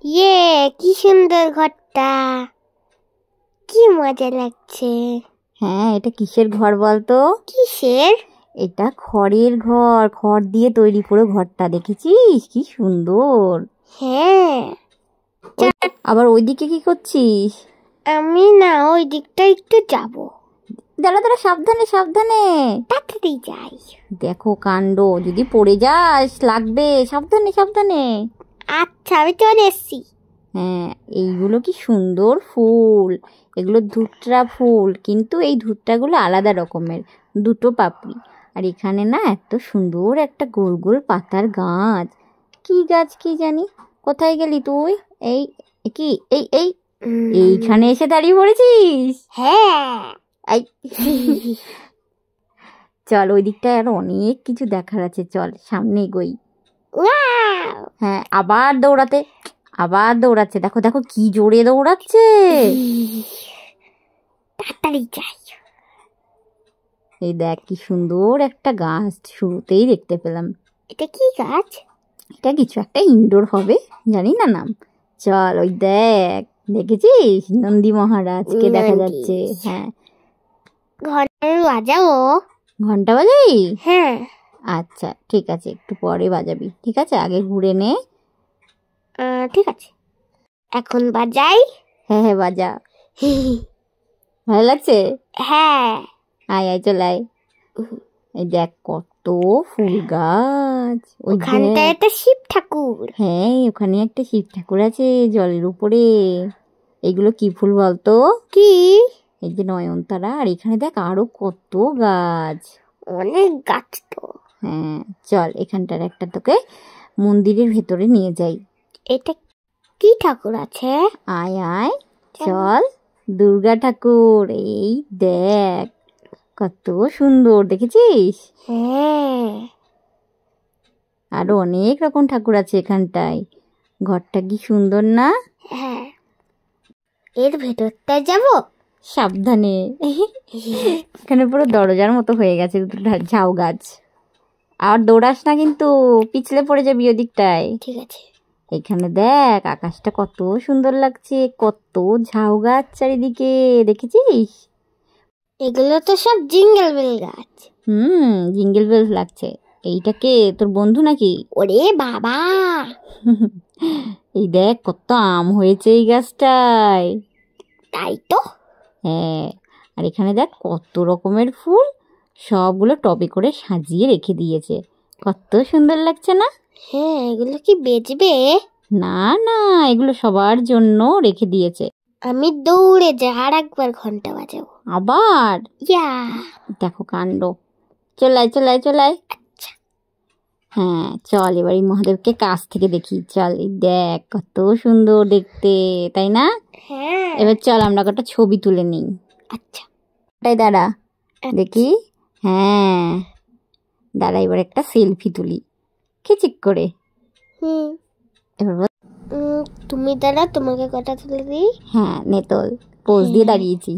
ইয়ে, কি সুন্দর ঘরটা, কি মজা লাগছে। হ্যাঁ, এটা কিসের ঘর বলতো? কিসের? এটা খড়ের ঘর, খড় দিয়ে তৈরি পুরো ঘরটা, দেখেছিস কি সুন্দর। হ্যাঁ। আবার ওইদিকে কি করছিস? আমি না ওই দিকটা একটু যাব। দাঁড়া দাঁড়া, সাবধানে সাবধানে, তাড়াতাড়ি যাই। দেখো কাণ্ড, যদি পড়ে যাস লাগবে, সাবধানে সাবধানে। আচ্ছা, আমি চলে এসছি। হ্যাঁ, এইগুলো কি সুন্দর ফুল, এগুলো ধুতরা ফুল, কিন্তু এই ধুতরাগুলো আলাদা রকমের, দুটো পাপড়ি। আর এখানে না এত সুন্দর একটা গোল গোল পাতার গাছ, কি গাছ কি জানি। কোথায় গেলি তুই? এই কি এই এই এইখানে এসে দাঁড়িয়ে পড়েছিস? হ্যাঁ। এই চল, ওই দিকটায় আরো অনেক কিছু দেখার আছে, চল সামনে এগোই। হ্যাঁ, আবার দৌড়াচ্ছে, দেখো দেখো কি জোরে দৌড়াচ্ছে। তাড়াতাড়ি যাই। এই দেখ কি সুন্দর একটা গাছ শুরুতেই দেখতে পেলাম। এটা কি গাছ? এটা কিছু একটা ইনডোর হবে, জানি না নাম। চল, ওই দেখ, দেখেছিস নন্দী মহারাজকে দেখা যাচ্ছে। হ্যাঁ, ঘন্টা বাজাবো? ঘন্টা বাজাবি? হ্যাঁ। আচ্ছা ঠিক আছে, একটু পরে বাজাবি, ঠিক আছে, আগে ঘুরে নে। ঠিক আছে, এখন বাজাই। হ্যাঁ হ্যাঁ, বাজা। ভালো লাগছে? হ্যাঁ। আয় আয়, চল আয়। এই দেখ কত ফুল গাছ, ওখানটায় একটা শিব ঠাকুর। হ্যাঁ, ওখানে একটা শিব ঠাকুর আছে জলের উপরে। এগুলো কি ফুল বলতো? কি? এই যে নয়নতারা। আর এখানে দেখ আরো কত গাছ, অনেক গাছ তো। হ্যাঁ, চল এখানটার একটা তোকে মন্দিরের ভেতরে নিয়ে যাই। এটা কি ঠাকুর আছে? আয় আয়, চল। দুর্গা ঠাকুর, এই দেখ কত সুন্দর, দেখেছিস? হ্যাঁ। আরো অনেক রকম ঠাকুর আছে এখানটায়। ঘরটা কি সুন্দর না? হ্যাঁ। এর ভেতরটা যাব? সাবধানে, এখানে পুরো দরজার মতো হয়ে গেছে ঝাউ গাছ। আর দৌড়াস না কিন্তু, পিছলে পড়ে যাবি ওদিকটায়। ঠিক আছে। এখানে দেখ আকাশটা কত সুন্দর লাগছে, কত ঝাউ গাছ চারিদিকে, দেখেছিস? এগুলো তো সব জিঙ্গেল বেল গাছ। জিঙ্গেল বেল লাগছে। এইটা কে, তোর বন্ধু নাকি? ওরে বাবা, এই দেখ কত আম হয়েছে এই গাছটায়। তাই তো। হ্যাঁ, আর এখানে দেখ কত রকমের ফুল, সবগুলো টবে করে সাজিয়ে রেখে দিয়েছে, কত সুন্দর লাগছে না? হ্যাঁ, এগুলো কি বেচবে? না না, এগুলো সবার জন্য রেখে দিয়েছে। আমি দৌড়ে যাই, আর একবার ঘন্টা বাজাবো। আবার? ইয়া, দেখো কাণ্ড, চলাই চলাই চলাই। আচ্ছা। হ্যাঁ চল, এবার এই মহাদেবকে কাছ থেকে দেখি, চল। এই দেখ কত সুন্দর দেখতে, তাই না? হ্যাঁ। এবার চল আমরা একটা ছবি তুলে নিই। আচ্ছা, তাই দাঁড়া দেখি। হ্যাঁ দাঁড়া, এবার একটা সেলফি তুলি খিচিক করে। এবার তুমি দাঁড়া, তোমাকে কটা তুলে দিই। হ্যাঁ নে, তোল, পোজ দিয়ে দাঁড়িয়েছি।